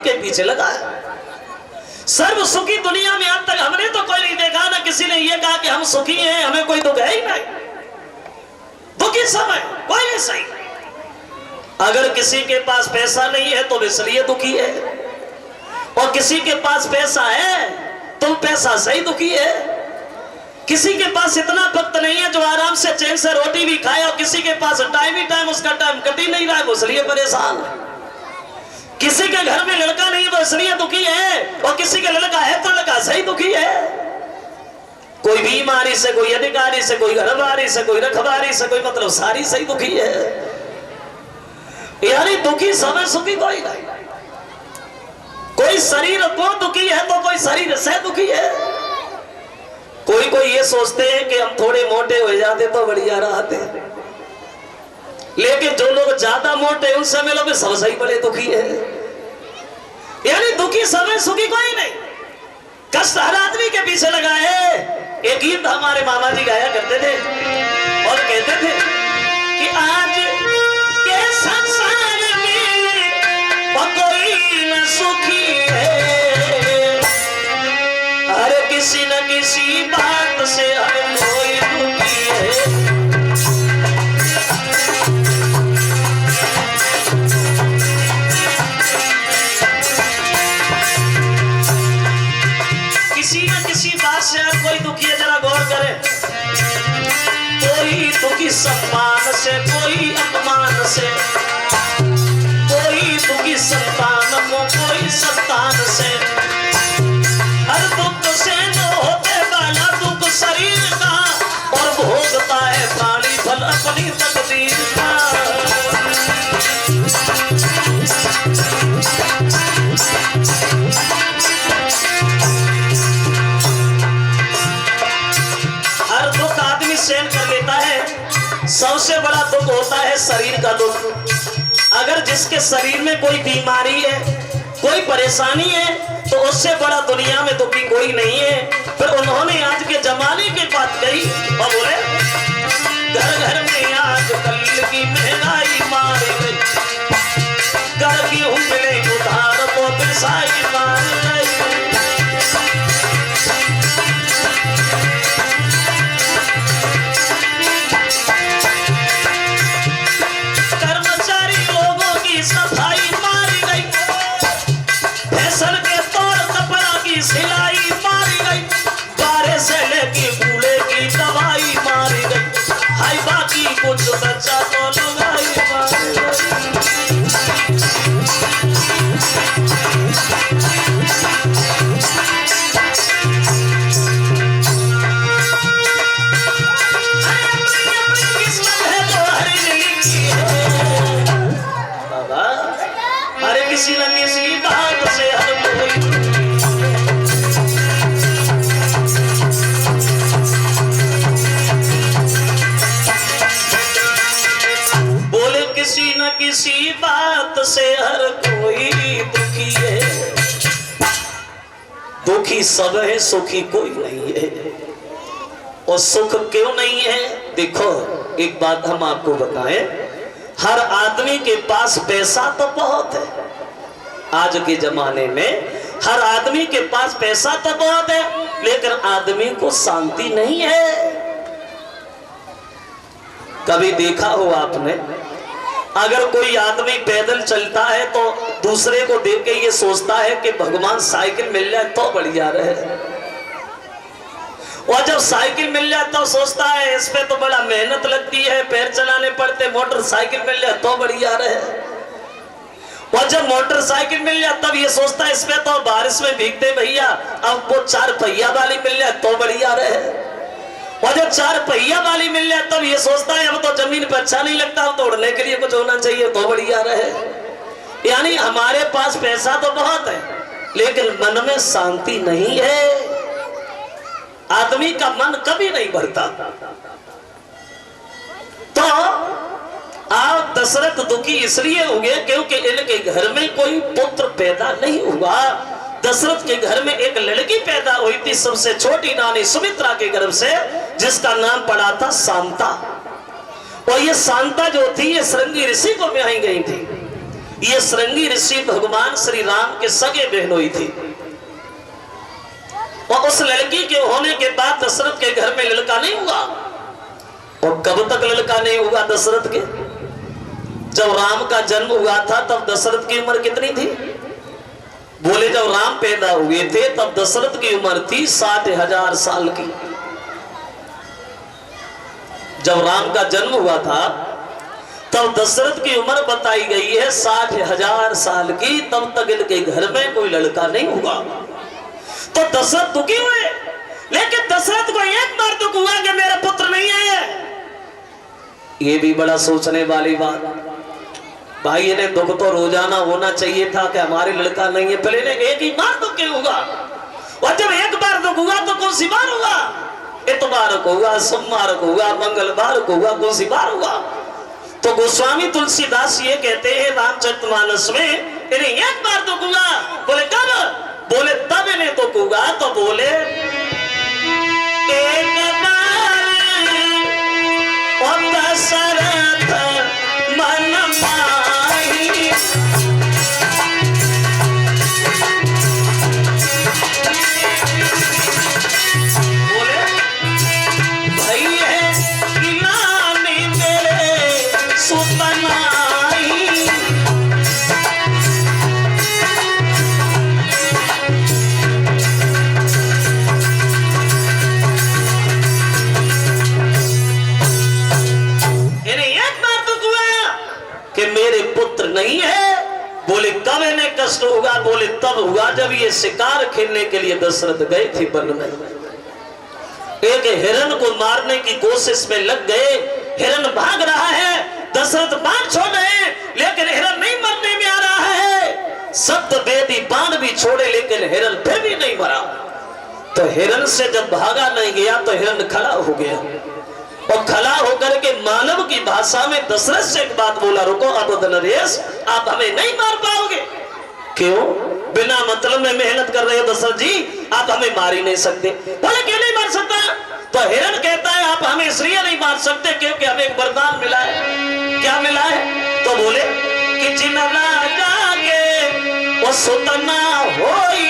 के पीछे लगा है। सर्व सुखी दुनिया में आज तक हमने तो कोई नहीं देखा ना किसी ने ये कहा कि हम सुखी हैं, हमें कोई दुख है ही नहीं। दुखी समय कोई नहीं सही। अगर किसी के पास पैसा नहीं है तो इसलिए दुखी है, और किसी के पास पैसा है तो पैसा सही दुखी है। किसी के पास इतना वक्त नहीं है जो आराम से चैन से रोटी भी खाए, और किसी के पास टाइम ही टाइम उसका टाइम कट ही नहीं रहा है, इसलिए परेशान है। किसी के घर में लड़का नहीं तो इसलिए दुखी है, और किसी का लड़का है तो लड़का सही दुखी है। कोई बीमारी से, कोई अधिकारी से, कोई घरवारी से, कोई रखवारी से, कोई मतलब सारी सही दुखी है। यानी दुखी समय सुखी कोई नहीं। कोई शरीर को दुखी है तो कोई शरीर से दुखी है। कोई ये सोचते हैं कि हम थोड़े मोटे हो जाते तो बढ़िया रहते, लेकिन जो लोग ज्यादा मोटे उनसे मिलो भी सब सही बड़े दुखी है। यानी दुखी समय सुखी कोई नहीं। कष्ट हर आदमी के पीछे लगा है। एक गीत हमारे मामा जी गाया करते थे और कहते थे कि आज के संसार में कोई न सुखी है, हर किसी न किसी बात से हर कोई दुखी है। किसी न किसी बात से हर कोई दुखी है। जरा गौर करें, कोई दुखी सम्मान से, कोई अपमान से, कोई दुखी संतान को, कोई संतान से। हर दुख से न होते वाला दुख शरीर का, और भोगता है प्राणी फल अपनी तकदीर का। हर दुख आदमी सहन कर लेता है। सबसे बड़ा दुख होता है शरीर का दुख। अगर जिसके शरीर में कोई बीमारी है, कोई परेशानी है, तो उससे बड़ा दुनिया में दुखी कोई नहीं है। फिर उन्होंने आज के जमाने की बात कही और बोले, घर घर में आज कल की महंगाई मार गई, घर की उंगली उधार तो पिसाई मार गई। कर्मचारी लोगों की सफाई मार गई, फैशन के तौर कपड़ा की सिलाई मारी गई, बारे से लेके बूढ़े की दवाई मारी गई। हाय बाकी कुछ बच्चा तो लुगाई मारी गई। किस्मत है तो हरी लिखी है बाबा, हर किसी न किसी बात से हर कोई। बोले किसी न किसी बात से हर कोई दुखी है। दुखी सब है, सुखी कोई नहीं है। और सुख क्यों नहीं है? देखो एक बात हम आपको बताएं, हर आदमी के पास पैसा तो बहुत है। आज के जमाने में हर आदमी के पास पैसा तो बहुत है, लेकिन आदमी को शांति नहीं है। कभी देखा हो आपने, अगर कोई आदमी पैदल चलता है तो दूसरे को देख के ये सोचता है कि भगवान साइकिल मिल जाए तो बढ़िया रहे, और जब साइकिल मिल जाए तो सोचता है इस पे तो बड़ा मेहनत लगती है, पैर चलाने पड़ते, मोटरसाइकिल मिल जाए तो बढ़िया रहे। और जब मोटरसाइकिल मिल जाए तब ये सोचता है इस पे तो बारिश में भीगते भैया, अब वो 4 पहिया वाली मिल जाए तो बढ़िया रहे। और जब 4 पहिया वाली मिल जाए तब ये सोचता है अब तो जमीन पर अच्छा नहीं लगता, अब तो उड़ने के लिए कुछ होना चाहिए तो बढ़िया रहे। यानी हमारे पास पैसा तो बहुत है, लेकिन मन में शांति नहीं है। आदमी का मन कभी नहीं भरता। तो आप दशरथ दुखी इसलिए हुए क्योंकि इनके घर में कोई पुत्र पैदा नहीं हुआ। दशरथ के घर में एक लड़की पैदा हुई थी, सबसे छोटी रानी सुमित्रा के गर्भ से, जिसका नाम पड़ा था शांता। और ये शांता जो थी ये श्रृंगी ऋषि को ब्याही गई थी। ये श्रृंगी ऋषि भगवान श्री राम के सगे बहनोई थी। और उस लड़की के होने के बाद दशरथ के घर में लड़का नहीं हुआ। और कब तक लड़का नहीं हुआ दशरथ के? जब राम का जन्म हुआ था तब दशरथ की उम्र कितनी थी? बोले जब राम पैदा हुए थे तब दशरथ की उम्र थी 60,000 साल की। जब राम का जन्म हुआ था तब दशरथ की उम्र बताई गई है 60,000 साल की। तब तक इनके घर में कोई लड़का नहीं हुआ। तो दशरथ दुखी हुए, लेकिन दशरथ को एक बार दुख हुआ कि मेरा पुत्र नहीं है। ये भी बड़ा सोचने वाली बात। भाई इन्हें दुख तो रोजाना होना चाहिए था कि हमारे लड़का नहीं है। पहले ने एक ही बार दुख क्यों हुआ? और जब एक बार दुख हुआ तो कौन सी बार हुआ? इतवार को हुआ, सोमवार को हुआ, मंगलवार को हुआ, कौन सी बार हुआ? तो गोस्वामी तुलसीदास ये कहते हैं रामचरितमानस में, इन्हें एक बार दुख हुआ। बोले कब? बोले तब इन्हें दुख हुआ तो बोले एक बार और दशरथ मन माही। बोले भाई है गिलानी मेरे सुतनाई। मेरे पुत्र नहीं है। बोले कब इन्हें कष्ट होगा? बोले तब हुआ जब ये शिकार खेलने के लिए दशरथ गए थे वन में। एक हिरण को मारने की कोशिश में लग गए। हिरण भाग रहा है, दशरथ बाण छोड़ रहे, लेकिन हिरण नहीं मरने में आ रहा है। सप्त वेदी बाण भी छोड़े लेकिन हिरण फिर भी नहीं मरा। तो हिरण से जब भागा नहीं गया तो हिरण खड़ा हो गया। और खड़ा होकर के मानव की भाषा में दशरथ से एक बात बोला, रुको अब नरेश आप हमें नहीं मार पाओगे। क्यों? बिना मतलब में मेहनत कर रहे हो दशरथ जी, आप हमें मार ही नहीं सकते। बोले क्यों नहीं मार सकता? तो हिरण कहता है आप हमें इसलिए नहीं मार सकते क्योंकि हमें एक वरदान मिला है। क्या मिला है? तो बोले कि जिन राजा के वो सुतना होई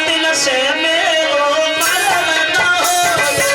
दिल से मेरो मरण ना होई।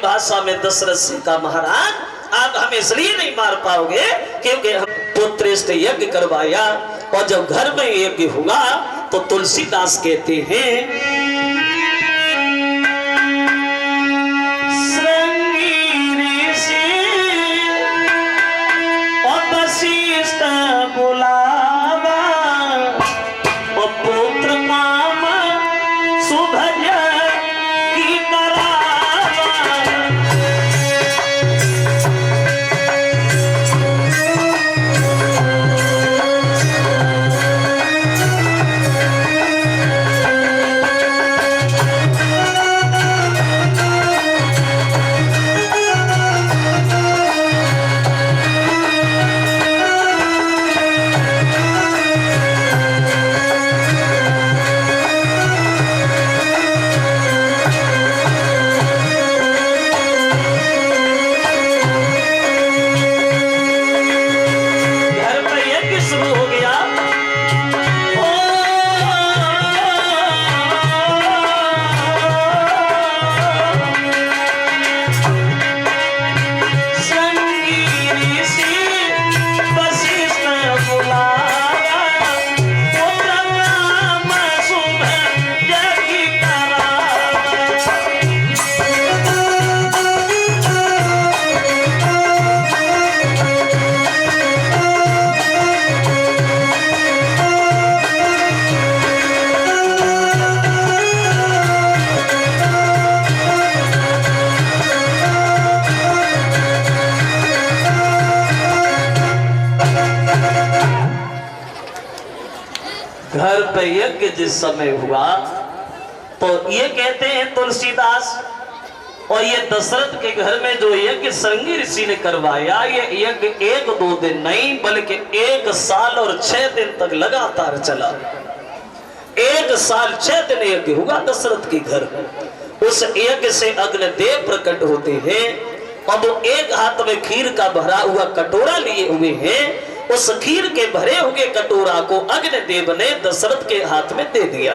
भाषा में दशरथ से कहा महाराज आप हमें इसलिए नहीं मार पाओगे क्योंकि हम पुत्रेष्ठ यज्ञ करवाया। और जब घर में यज्ञ हुआ तो तुलसीदास कहते हैं श्रृंगी ऋषि और वशिष्ठ बुलावा और पुत्र काम सुभज की करा। घर पे यज्ञ जिस समय हुआ तो ये कहते हैं तुलसीदास, और ये दशरथ के घर में जो यज्ञ श्रृंगी ऋषि ने करवाया, ये यज्ञ 1-2 दिन नहीं बल्कि 1 साल और 6 दिन तक लगातार चला। 1 साल 6 दिन यज्ञ हुआ दशरथ के घर। उस यज्ञ से अग्निदेव प्रकट होते हैं और वो एक हाथ में खीर का भरा हुआ कटोरा लिए हुए हैं। उस खीर के भरे हुए कटोरा को अग्निदेव ने दशरथ के हाथ में दे दिया।